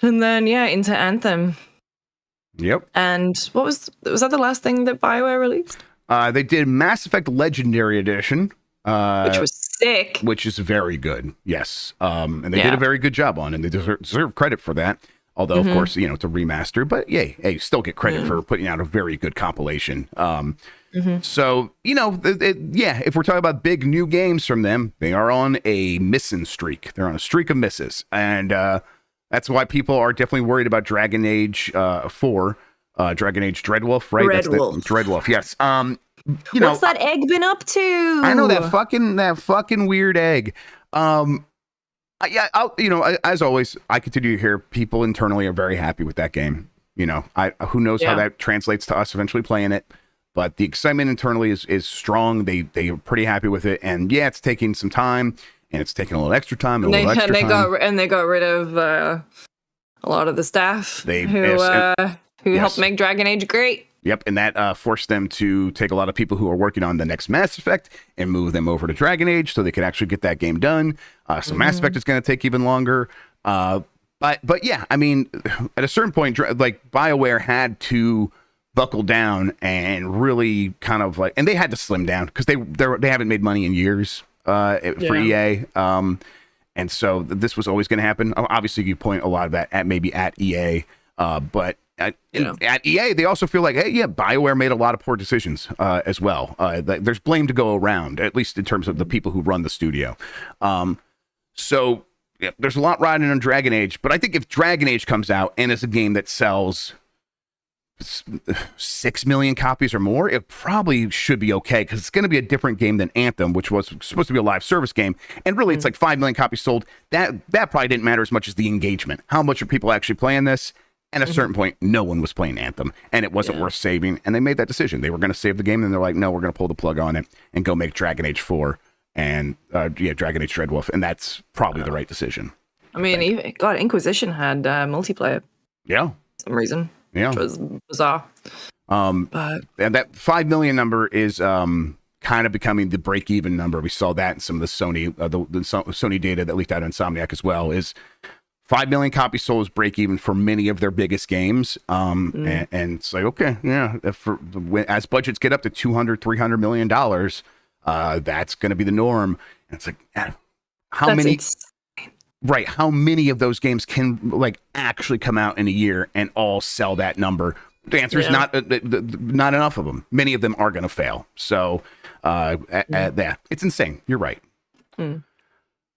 and then into Anthem. Yep. And what was that the last thing that BioWare released? They did Mass Effect Legendary Edition, Which was sick. which is very good. Yes. And they did a very good job on it, and they deserve credit for that. Although, of course, it's a remaster, but hey, still get credit for putting out a very good compilation. So, if we're talking about big new games from them, they are on a missing streak. They're on a streak of misses. And that's why people are definitely worried about Dragon Age 4, Dragon Age Dreadwolf, right? Dreadwolf, yes. What's that egg been up to? I know that fucking weird egg. As always, I continue to hear people internally are very happy with that game. Who knows how that translates to us eventually playing it, but the excitement internally is strong. They are pretty happy with it, and it's taking some time, and it's taking a little extra time. They got rid of a lot of the staff who helped make Dragon Age great. Yep, and that forced them to take a lot of people who are working on the next Mass Effect and move them over to Dragon Age so they could actually get that game done. So Mass Effect is going to take even longer. But yeah, I mean, at a certain point, like BioWare had to buckle down and really kind of and they had to slim down because they haven't made money in years for EA. And so this was always going to happen. Obviously, you point a lot of that at EA, but. At EA, they also feel like, BioWare made a lot of poor decisions as well. There's blame to go around, at least in terms of the people who run the studio. So there's a lot riding on Dragon Age, but I think if Dragon Age comes out and is a game that sells 6 million copies or more, it probably should be okay because it's going to be a different game than Anthem, which was supposed to be a live service game. And really, it's like 5 million copies sold. That probably didn't matter as much as the engagement. How much are people actually playing this? And at a certain point, no one was playing Anthem, and it wasn't worth saving. And they made that decision. They were going to save the game, and they're like, no, we're going to pull the plug on it and go make Dragon Age 4 and Dragon Age Dreadwolf. And that's probably the right decision. I mean, Inquisition had multiplayer. Yeah. For some reason. Yeah. Which was bizarre. And that 5 million number is kind of becoming the break-even number. We saw that in some of the Sony Sony data that leaked out on Insomniac as well, is 5 million copies sold is break even for many of their biggest games. And it's like, okay, as budgets get up to $200-300 million, that's going to be the norm. And it's like, how many of those games can actually come out in a year and all sell that number? The answer is not enough of them. Many of them are going to fail. So it's insane. You're right.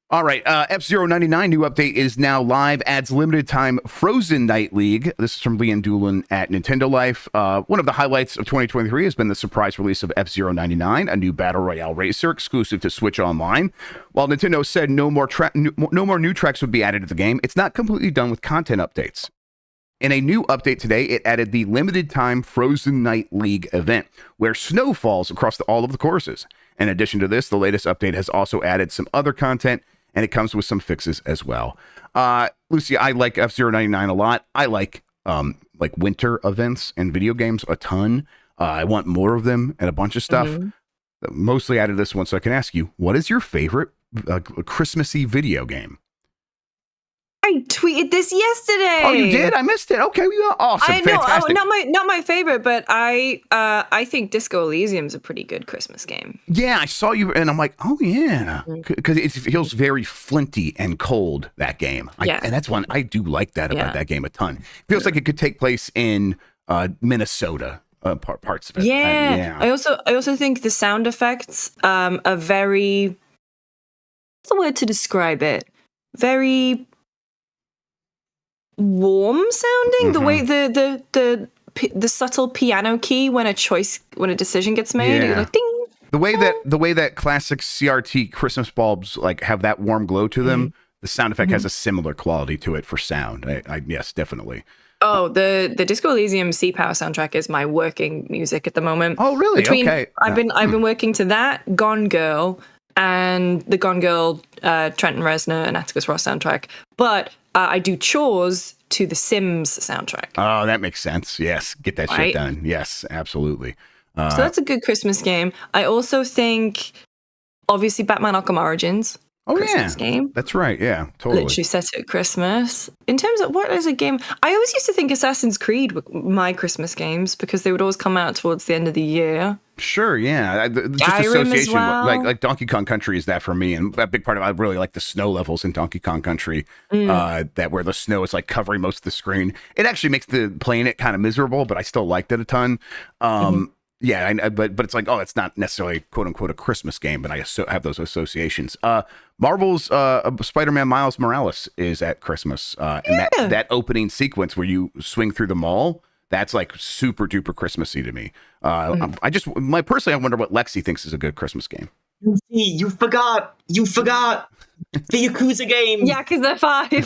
All right, F-099 new update is now live, adds limited time Frozen Night League. This is from Leanne Doolin at Nintendo Life. One of the highlights of 2023 has been the surprise release of F-099, a new battle royale racer exclusive to Switch Online. While Nintendo said no more new tracks would be added to the game, it's not completely done with content updates. In a new update today, it added the limited time Frozen Night League event, where snow falls across all of the courses. In addition to this, the latest update has also added some other content, and it comes with some fixes as well. Lucy, I like F-099 a lot. I like winter events and video games a ton. I want more of them and a bunch of stuff. Mostly added this one, so I can ask you, what is your favorite Christmassy video game? I tweeted this yesterday. Oh, you did? I missed it. Okay, awesome, fantastic. Not my favorite, but I think Disco Elysium's a pretty good Christmas game. Yeah, I saw you, and I'm like, oh yeah, because it feels very flinty and cold, that game. And that's one I do like that about that game a ton. It feels like it could take place in Minnesota. Parts of it. I also think the sound effects are very. What's the word to describe it? Very warm sounding. The way the subtle piano key when a decision gets made, you're like ding. The way that classic CRT Christmas bulbs have that warm glow to them, the sound effect has a similar quality to it for sound. Yes, definitely. Oh, the Disco Elysium Sea Power soundtrack is my working music at the moment. Oh, really? Okay. I've been working to that, Gone Girl, and the Gone Girl, Trenton Reznor and Atticus Ross soundtrack. But I do chores to the Sims soundtrack. Oh, that makes sense. Yes, get that shit done. Yes, absolutely. So that's a good Christmas game. I also think, obviously, Batman Arkham Origins. Oh, Christmas game. That's right. Yeah, totally. Literally set it at Christmas. In terms of what is a game, I always used to think Assassin's Creed were my Christmas games because they would always come out towards the end of the year. Sure, yeah. Just association, like Donkey Kong Country is that for me, and a big part of I really like the snow levels in Donkey Kong Country. That where the snow is like covering most of the screen. It actually makes playing it kind of miserable, but I still liked it a ton. Yeah, but it's like, oh, it's not necessarily quote unquote a Christmas game, but I have those associations. Marvel's Spider-Man Miles Morales is at Christmas, and that opening sequence where you swing through the mall, that's like super duper Christmassy to me. Personally, I wonder what Lexi thinks is a good Christmas game. You forgot the Yakuza game. Yakuza 5.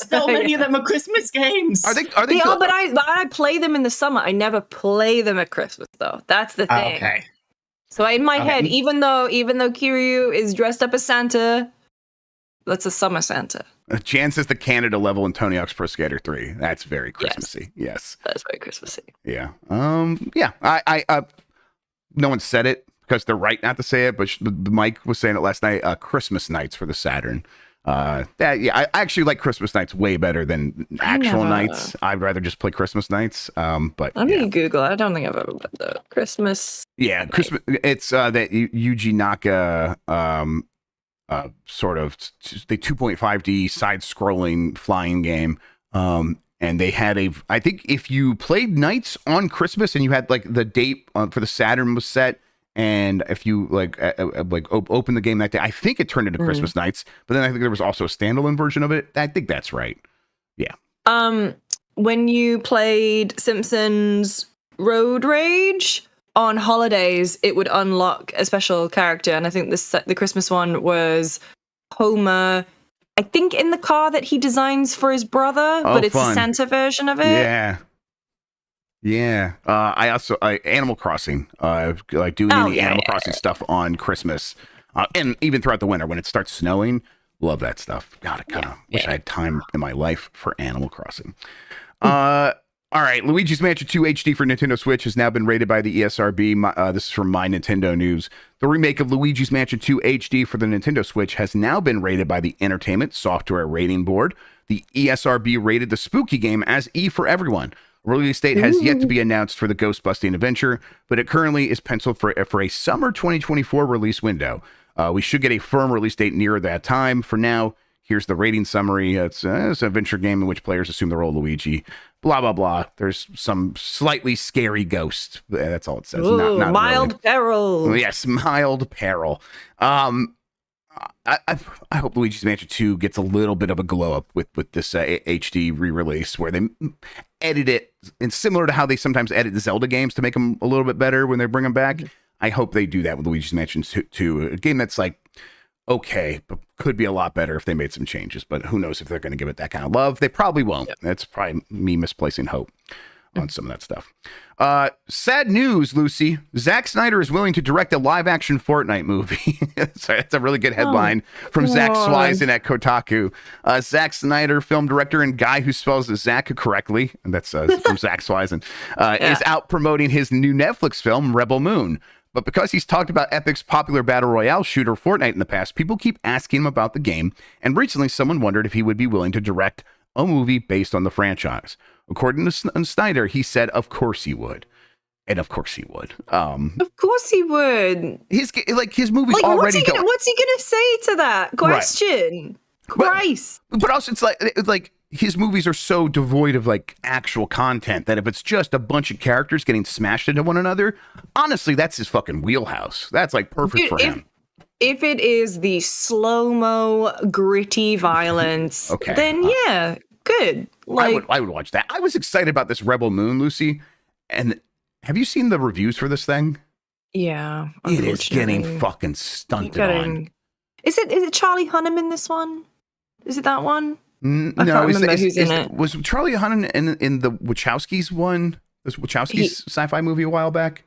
So many of them are Christmas games. Are they yeah, but I play them in the summer. I never play them at Christmas though. That's the thing. Okay. So in my head, even though Kiryu is dressed up as Santa, that's a summer Santa. Jan says the Canada level in Tony Hawk's Pro Skater 3. That's very Christmassy. Yes. That's very Christmassy. Yeah. Yeah. I no one said it because they're right not to say it, but Mike was saying it last night. Christmas nights for the Saturn. I actually like Christmas nights way better than actual nights. I'd rather just play Christmas nights. But I'm gonna Google. I don't think I've ever played the Christmas. Yeah, Christmas. It's that Yuji Naka sort of the 2.5D side-scrolling flying game. And they had I think if you played nights on Christmas and you had like the date for the Saturn was set, and if you open the game that day, I think it turned into Christmas nights. But then I think there was also a standalone version of it. I think that's right. Yeah. When you played Simpsons Road Rage on holidays, it would unlock a special character, and I think the Christmas one was Homer. I think in the car that he designs for his brother, but it's a Santa version of it. Yeah. I also Animal Crossing, like doing Animal Crossing stuff on Christmas, and even throughout the winter when it starts snowing. Love that stuff. God, I kind of wish I had time in my life for Animal Crossing. All right, Luigi's Mansion 2 HD for Nintendo Switch has now been rated by the ESRB. This is from My Nintendo News. The remake of Luigi's Mansion 2 HD for the Nintendo Switch has now been rated by the Entertainment Software Rating Board. The ESRB rated the spooky game as E for everyone. Release date has yet to be announced for the ghost-busting adventure, but it currently is penciled for a summer 2024 release window. We should get a firm release date nearer that time. For now, here's the rating summary. It's an adventure game in which players assume the role of Luigi. Blah, blah, blah. There's some slightly scary ghost. That's all it says. Ooh, not mild really. Peril. Yes, mild peril. I hope Luigi's Mansion 2 gets a little bit of a glow up with this HD re-release where they edit it, and similar to how they sometimes edit the Zelda games to make them a little bit better when they bring them back. I hope they do that with Luigi's Mansion 2, a game that's like okay, but could be a lot better if they made some changes. But who knows if they're going to give it that kind of love? They probably won't. Yep. That's probably me misplacing hope on some of that stuff. Sad news, Lucy. Zack Snyder is willing to direct a live-action Fortnite movie. So that's a really good headline from Zach Swisen at Kotaku. Zack Snyder, film director and guy who spells Zack correctly, and that's from Zach Swisen, is out promoting his new Netflix film, Rebel Moon. But because he's talked about Epic's popular battle royale shooter Fortnite in the past, people keep asking him about the game, and recently someone wondered if he would be willing to direct a movie based on the franchise. According to Snyder, he said, of course he would. And of course he would. Of course he would. His movies already what's he gonna say to that question? Right. Christ. But also it's like his movies are so devoid of like actual content that if it's just a bunch of characters getting smashed into one another, honestly, that's his fucking wheelhouse. That's like perfect for him. If it is the slow-mo, gritty violence, then yeah, good. Like, I would watch that. I was excited about this Rebel Moon, Lucy. And have you seen the reviews for this thing? Yeah. It is getting fucking stunted on. Is it Charlie Hunnam in this one? Is it that one? No, I can't remember who's in it. Was Charlie Hunnam in the Wachowskis one? This Wachowskis sci-fi movie a while back?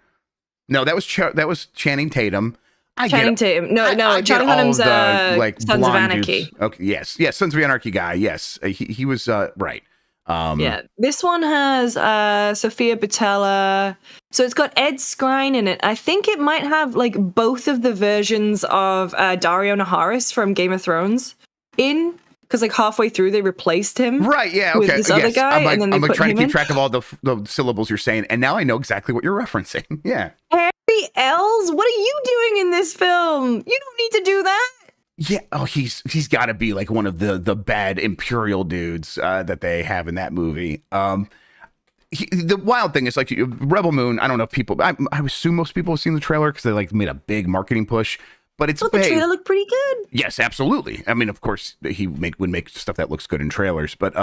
No, that was Channing Tatum. I Channing get Tatum. No, I get Charlie all Hunnam's the, like, Sons of blonde Anarchy. dudes. Okay, yes, Sons of Anarchy guy. Yes, he was right. Yeah, this one has Sophia Butella. So it's got Ed Skrein in it. I think it might have like both of the versions of Dario Naharis from Game of Thrones in, because like halfway through they replaced him. Right, yeah, with okay. this other guy, I'm like, and then they put trying him to keep in. track of all the syllables you're saying, and now I know exactly what you're referencing. Yeah. Harry Els, what are you doing in this film? You don't need to do that. Yeah. Oh, he's got to be like one of the bad Imperial dudes that they have in that movie. The wild thing is, like, Rebel Moon. I don't know if people. I assume most people have seen the trailer because they like made a big marketing push. But it's the trailer looked pretty good. Yes, absolutely. I mean, of course, he would make stuff that looks good in trailers. But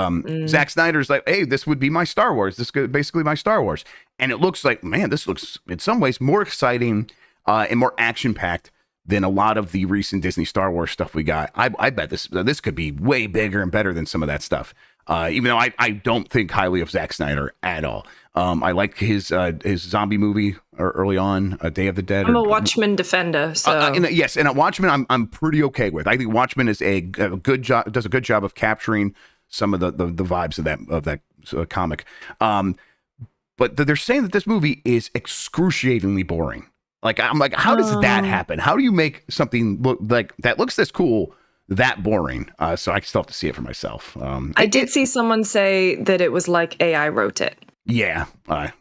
Zack Snyder's like, hey, this would be my Star Wars. This is basically my Star Wars. And it looks like, man, this looks in some ways more exciting and more action packed than a lot of the recent Disney Star Wars stuff we got. I bet this could be way bigger and better than some of that stuff. Even though I don't think highly of Zack Snyder at all. I like his zombie movie early on, Day of the Dead. I'm a Watchmen defender, so yes, and at Watchmen, I'm pretty okay with. I think Watchmen is a good job, does a good job of capturing some of the vibes of that comic. But they're saying that this movie is excruciatingly boring. Like, I'm like, how does that happen? How do you make something look like that looks this cool that boring? So I still have to see it for myself. I did see someone say that it was like AI wrote it. Yeah, I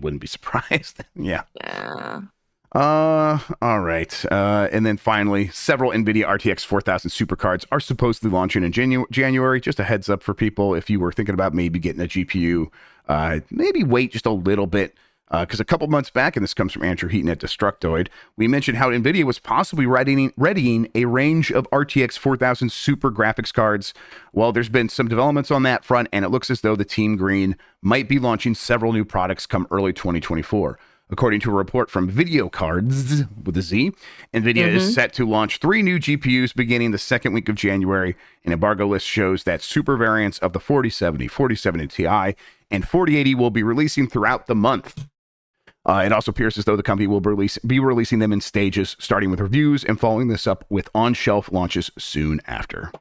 wouldn't be surprised. Yeah. Yeah. All right. And then finally, several Nvidia RTX 4000 supercards are supposedly launching in January. Just a heads up for people, if you were thinking about maybe getting a GPU, maybe wait just a little bit. Because a couple months back, and this comes from Andrew Heaton at Destructoid, we mentioned how NVIDIA was possibly readying a range of RTX 4000 super graphics cards. Well, there's been some developments on that front, and it looks as though the Team Green might be launching several new products come early 2024. According to a report from Video Cards with a Z, NVIDIA is set to launch 3 new GPUs beginning the second week of January. An embargo list shows that super variants of the 4070, 4070 Ti, and 4080 will be releasing throughout the month. It also appears as though the company will be releasing them in stages, starting with reviews and following this up with on-shelf launches soon after.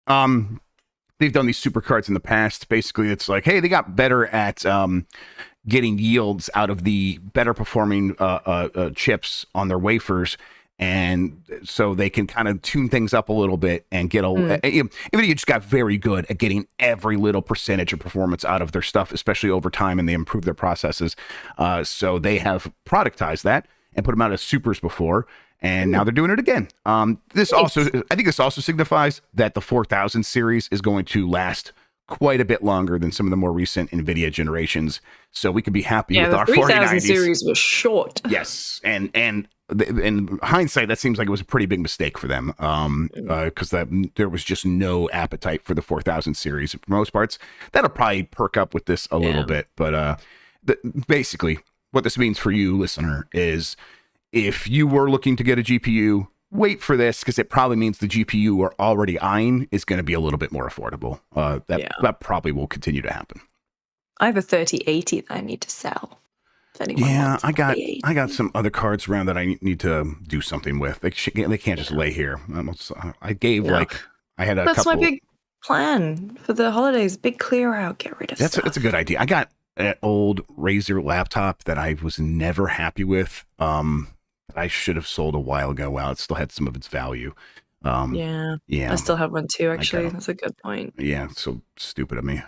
They've done these supercards in the past. Basically, it's like, hey, they got better at getting yields out of the better performing chips on their wafers, and so they can kind of tune things up a little bit and get NVIDIA just got very good at getting every little percentage of performance out of their stuff, especially over time, and they improve their processes. So they have productized that and put them out as supers before, and now they're doing it again. I think this also signifies that the 4000 series is going to last quite a bit longer than some of the more recent NVIDIA generations. So we can be happy with our 4090s. Series was short. Yes, and in hindsight, that seems like it was a pretty big mistake for them, because there was just no appetite for the 4000 series for most parts. That'll probably perk up with this a little bit, but basically, what this means for you, listener, is if you were looking to get a GPU, wait for this, because it probably means the GPU we're already eyeing is going to be a little bit more affordable. That probably will continue to happen. I have a 3080 that I need to sell. Yeah, I got some other cards around that I need to do something with. They can't just lay here. I had a couple. That's my big plan for the holidays. Big clear out, get rid of stuff. That's a good idea. I got an old Razer laptop that I was never happy with. I should have sold a while ago. Wow, it still had some of its value. Yeah. I still have one too, actually. That's a good point. Yeah, it's so stupid of me.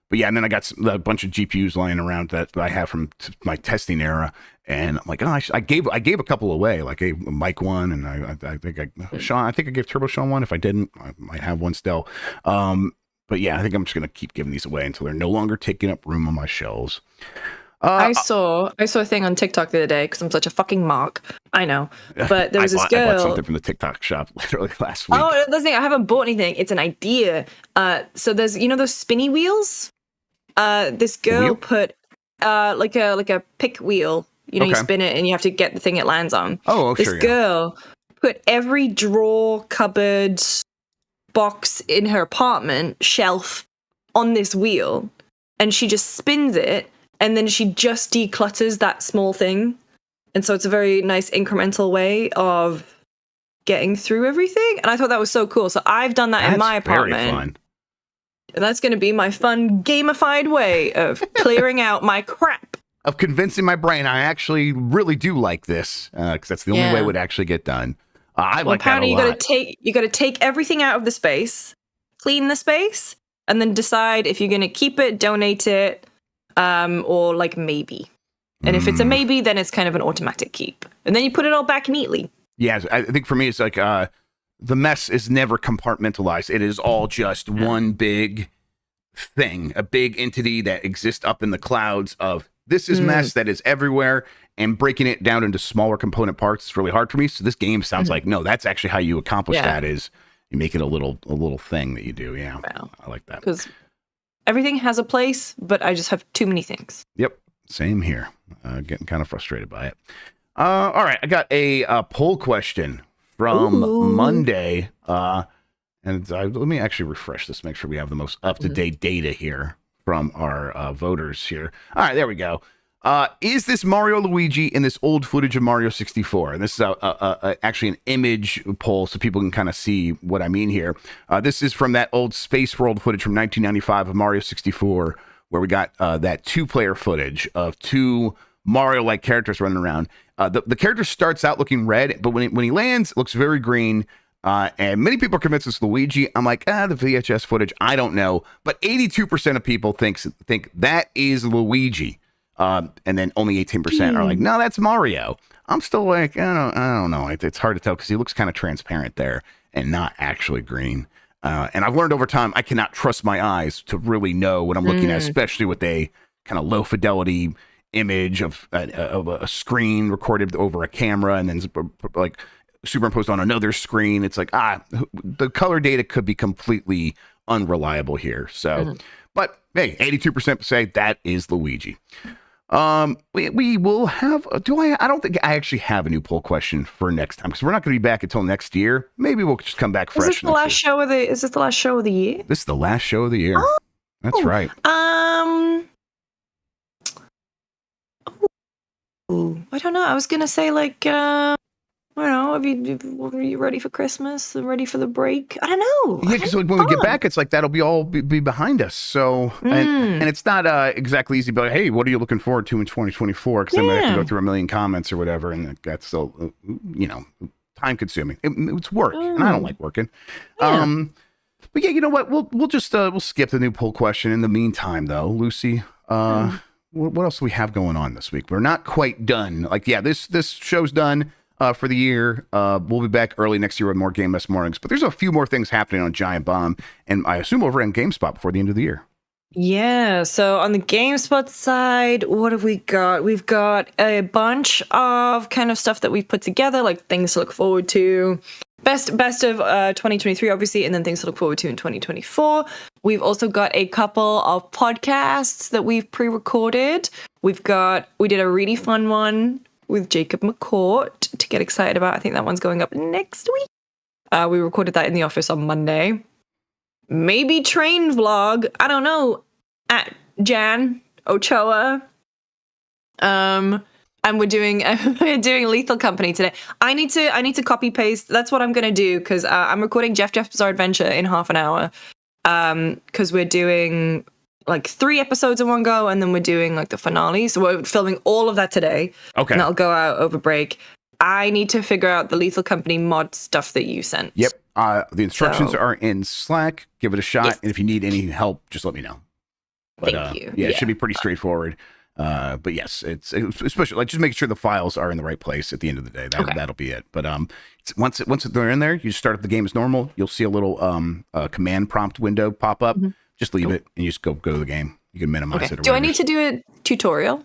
But yeah, and then I got a bunch of GPUs lying around that I have from my testing era, and I'm like, oh, I gave a couple away. Like a Mike one, and I think I gave Turbo Sean one. If I didn't, I might have one still. But yeah, I think I'm just gonna keep giving these away until they're no longer taking up room on my shelves. I saw a thing on TikTok the other day, because I'm such a fucking mark. I know, but there was this girl. I bought something from the TikTok shop literally last week. Oh, that's the thing. I haven't bought anything. It's an idea. So there's those spinny wheels. This girl put like a pick wheel. You spin it and you have to get the thing it lands on. This girl put every drawer, cupboard, box in her apartment shelf on this wheel, and she just spins it, and then she just declutters that small thing. And so it's a very nice incremental way of getting through everything. And I thought that was so cool. So I've done that in my apartment. Very fun. And that's going to be my fun gamified way of clearing out my crap. Of convincing my brain I actually really do like this, because that's the only way it would actually get done. I like that a lot. You got to take everything out of the space, clean the space, and then decide if you're going to keep it, donate it, or like maybe. And if it's a maybe, then it's kind of an automatic keep. And then you put it all back neatly. Yeah, I think for me, it's like the mess is never compartmentalized. It is all just one big thing, a big entity that exists up in the clouds of this is mess that is everywhere, and breaking it down into smaller component parts is really hard for me. So this game sounds like, no, that's actually how you accomplish that is you make it a little thing that you do. Yeah, wow. I like that. Because everything has a place, but I just have too many things. Yep, same here. Getting kind of frustrated by it. All right, I got a poll question from Monday. And let me actually refresh this, make sure we have the most up-to-date data here from our voters here. All right, there we go. Is this Mario Luigi in this old footage of Mario 64? And this is actually an image poll so people can kind of see what I mean here. This is from that old Space World footage from 1995 of Mario 64, where we got that two-player footage of two Mario-like characters running around. The character starts out looking red, but when he lands, it looks very green. And many people are convinced it's Luigi. I'm like, the VHS footage, I don't know. But 82% of people think that is Luigi. And then only 18% are like, no, that's Mario. I'm still like, I don't know. It's hard to tell because he looks kind of transparent there and not actually green. And I've learned over time, I cannot trust my eyes to really know what I'm looking at, especially with a kind of low fidelity image of a screen recorded over a camera and then like superimposed on another screen. It's like, the color data could be completely unreliable here. So, but hey, 82% say that is Luigi. We will have, I don't think I actually have a new poll question for next time because we're not going to be back until next year. Maybe we'll just come back fresh. Is this the last show of the, is this the last show of the year? This is the last show of the year. Oh. That's right. I don't know. I was going to say like, I don't know. Are you ready for Christmas? Ready for the break? I don't know. Yeah, because when we get back, it's like that'll be all be behind us. So, and it's not exactly easy. But hey, what are you looking forward to in 2024? Because I'm gonna have to go through a million comments or whatever, and that's still, time consuming. It's work, and I don't like working. Yeah. But yeah, you know what? We'll just we'll skip the new poll question. In the meantime, though, Lucy, what else do we have going on this week? We're not quite done. Like, this show's done. For the year. We'll be back early next year with more Game Mess Mornings, but there's a few more things happening on Giant Bomb, and I assume over on GameSpot before the end of the year. Yeah, so on the GameSpot side, what have we got? We've got a bunch of kind of stuff that we've put together, like things to look forward to. Best of 2023, obviously, and then things to look forward to in 2024. We've also got a couple of podcasts that we've pre-recorded. We did a really fun one with Jacob McCourt to get excited about. I think that one's going up next week. We recorded that in the office on Monday. Maybe train vlog. I don't know. At Jan Ochoa. And we're doing Lethal Company today. I need to copy paste. That's what I'm gonna do because I'm recording Jeff's Bizarre Adventure in half an hour. Because we're doing like 3 episodes in one go, and then we're doing like the finale. So we're filming all of that today. Okay. And that'll go out over break. I need to figure out the Lethal Company mod stuff that you sent. Yep. The instructions are in Slack. Give it a shot. Yes. And if you need any help, just let me know. But, Thank you. Yeah, it should be pretty straightforward. But yes, it's especially like just making sure the files are in the right place at the end of the day. That'll be it. But once they're in there, you just start up the game as normal. You'll see a little command prompt window pop up. Mm-hmm. Just leave it and you just go to the game. You can minimize it. Do I need to do a tutorial?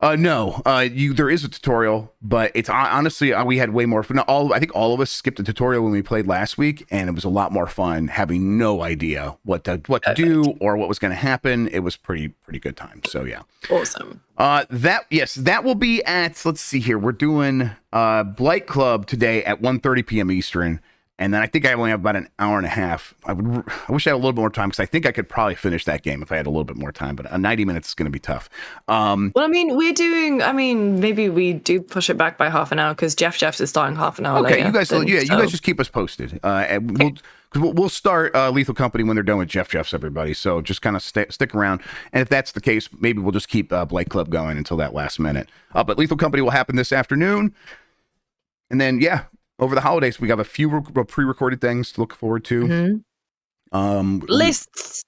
No. There is a tutorial, but it's honestly we had way more fun. I think all of us skipped the tutorial when we played last week, and it was a lot more fun having no idea what to do or what was going to happen. It was pretty good time. So yeah. Awesome. That will be at. Let's see here. We're doing Blight Club today at 1:30 p.m. Eastern. And then I think I only have about an hour and a half. I wish I had a little bit more time because I think I could probably finish that game if I had a little bit more time. But 90 minutes is going to be tough. Well, I mean, maybe we do push it back by half an hour because Jeff's is starting half an hour later. Okay, you guys, you guys just keep us posted. And we'll start Lethal Company when they're done with Jeff's, everybody. So just kind of stick around. And if that's the case, maybe we'll just keep Blake Club going until that last minute. But Lethal Company will happen this afternoon. And then, over the holidays, we have a few pre-recorded things to look forward to. Lists.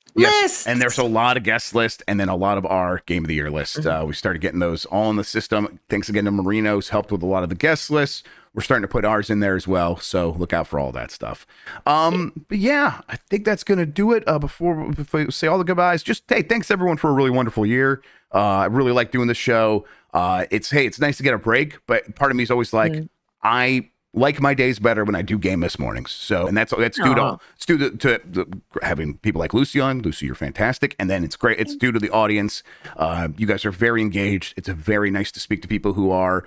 And there's a lot of guest lists, and then a lot of our Game of the Year list. We started getting those all in the system. Thanks again to Marino's helped with a lot of the guest lists. We're starting to put ours in there as well, so look out for all that stuff. But yeah, I think that's gonna do it. Before we say all the goodbyes, just thanks everyone for a really wonderful year. I really like doing this show. It's nice to get a break, but part of me is always like, I like my days better when I do game this mornings. So, and that's due to having people like Lucy on. Lucy, you're fantastic. And then it's great. It's due to the audience. You guys are very engaged. It's very nice to speak to people who are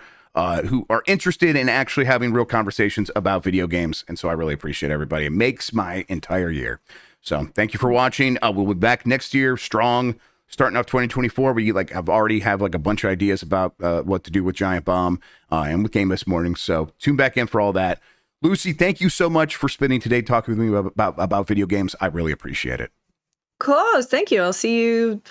interested in actually having real conversations about video games. And so I really appreciate everybody. It makes my entire year. So thank you for watching. We'll be back next year strong. Starting off 2024, we have a bunch of ideas about what to do with Giant Bomb and with Game This Morning. So tune back in for all that. Lucy, thank you so much for spending today talking with me about video games. I really appreciate it. Of course, thank you. I'll see you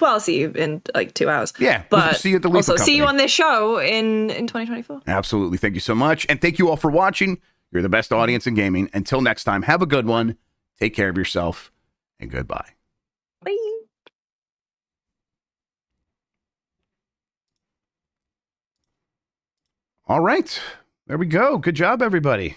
in like 2 hours. Yeah, but we'll see you at the Lethal Company. See you on this show in 2024. Absolutely. Thank you so much. And thank you all for watching. You're the best audience in gaming. Until next time, have a good one. Take care of yourself, and goodbye. Bye. All right. There we go. Good job, everybody.